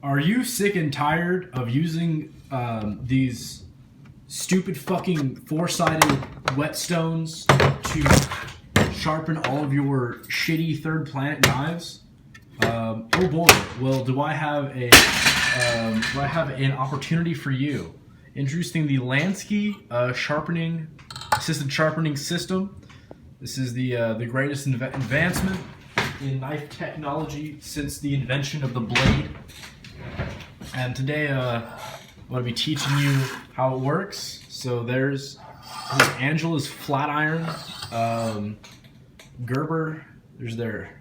Are you sick and tired of using these stupid fucking four-sided whetstones to sharpen all of your shitty third planet knives? Oh boy, well, do I have an opportunity for you? Introducing the Lansky assisted sharpening system. This is the greatest advancement in knife technology since the invention of the blade. And today I'm going to be teaching you how it works. So there's Angela's flat iron, Gerber, there's their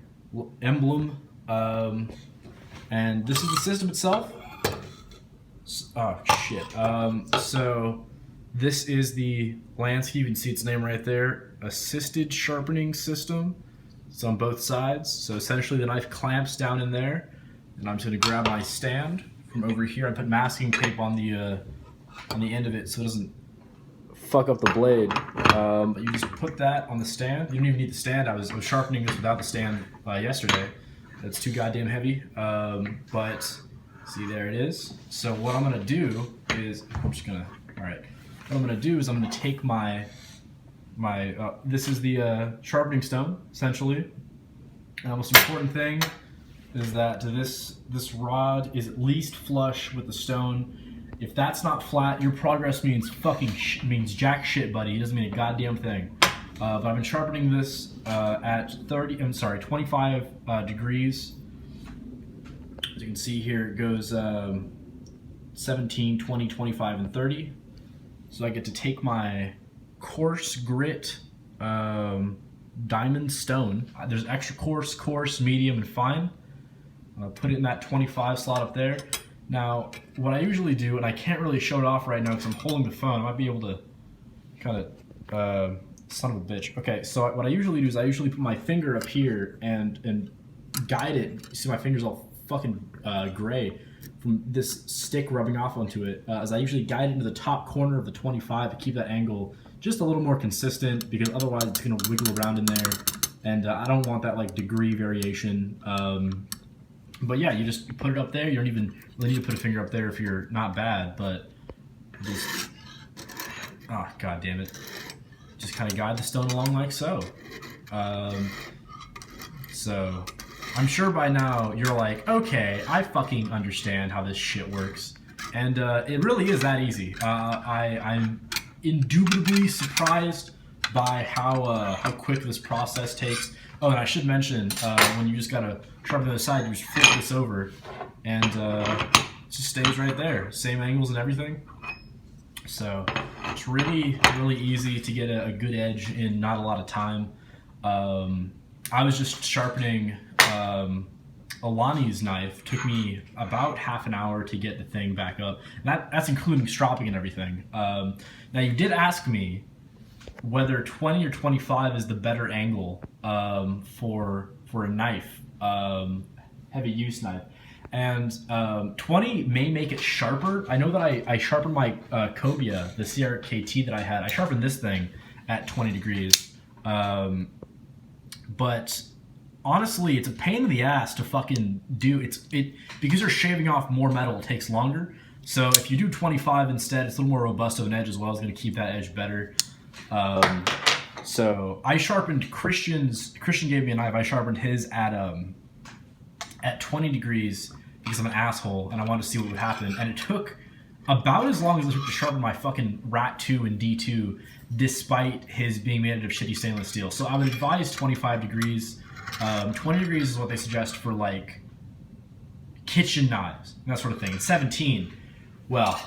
emblem, and this is the system itself. Oh shit. So this is the Lansky, you can see its name right there, assisted sharpening system. It's on both sides. So essentially the knife clamps down in there, and I'm just going to grab my stand from over here. I put masking tape on the end of it so it doesn't fuck up the blade. But you just put that on the stand. You don't even need the stand. I was sharpening this without the stand yesterday. That's too goddamn heavy. But see, there it is. So what I'm gonna do is I'm gonna take my this is the sharpening stone essentially. And the most important thing is that this rod is at least flush with the stone. If that's not flat, your progress means means jack shit, buddy. It doesn't mean a goddamn thing. But I've been sharpening this at 25 degrees. As you can see here, it goes 17, 20, 25, and 30. So I get to take my coarse grit diamond stone. There's extra coarse, medium, and fine. Put it in that 25 slot up there. Now, what I usually do, and I can't really show it off right now because I'm holding the phone. I might be able to kind of, son of a bitch. Okay, so what I usually do is I usually put my finger up here and guide it. You see my finger's all fucking gray from this stick rubbing off onto it. As I usually guide it into the top corner of the 25 to keep that angle just a little more consistent, because otherwise it's going to wiggle around in there, and I don't want that like degree variation. But yeah, you just put it up there. You don't even really need to put a finger up there if you're not bad, but just, god damn it. Just kind of guide the stone along like so. So I'm sure by now you're like, okay, I fucking understand how this shit works. And it really is that easy. I'm indubitably surprised by how quick this process takes. Oh, and I should mention, when you just gotta sharpen the other side, you just flip this over, and it just stays right there. Same angles and everything. So it's really, really easy to get a good edge in not a lot of time. I was just sharpening Alani's knife. Took me about half an hour to get the thing back up. And that's including stropping and everything. Now you did ask me whether 20 or 25 is the better angle for a knife, heavy use knife. And 20 may make it sharper. I know that I sharpened my cobia, the CRKT that I had. I sharpened this thing at 20 degrees. But honestly, it's a pain in the ass to fucking do. Because you're shaving off more metal, it takes longer. So if you do 25 instead, it's a little more robust of an edge as well. It's going to keep that edge better. So I sharpened Christian gave me a knife. I sharpened his at 20 degrees because I'm an asshole and I wanted to see what would happen. And it took about as long as it took to sharpen my fucking Rat 2 and D2, despite his being made out of shitty stainless steel. So I would advise 25 degrees. 20 degrees is what they suggest for like kitchen knives and that sort of thing. And 17, well,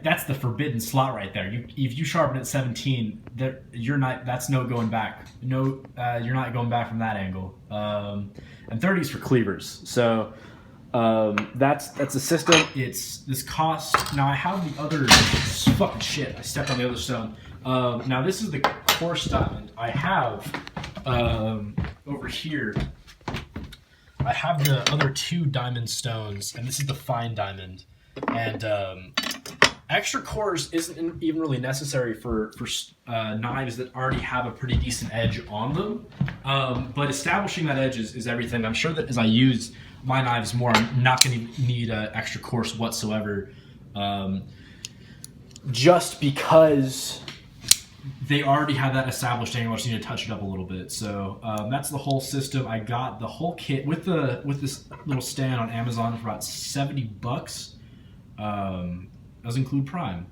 that's the forbidden slot right there. If you sharpen at 17, that's no going back. No, you're not going back from that angle. And 30 is for cleavers. So that's the system. It's this cost. Now I have the other fucking shit. I stepped on the other stone. Now this is the coarse diamond. I have over here. I have the other two diamond stones, and this is the fine diamond. And extra coarse isn't even really necessary for knives that already have a pretty decent edge on them. But establishing that edge is everything. I'm sure that as I use my knives more, I'm not going to need an extra course whatsoever, just because they already have that established angle. I just need to touch it up a little bit. So that's the whole system. I got the whole kit with this little stand on Amazon for about $70. Doesn't include Prime.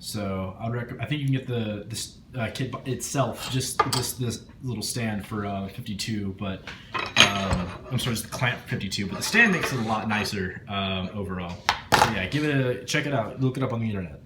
So I think you can get this kit itself, just this little stand for $52. But I'm sorry, just the clamp for $52. But the stand makes it a lot nicer overall. So yeah, check it out. Look it up on the internet.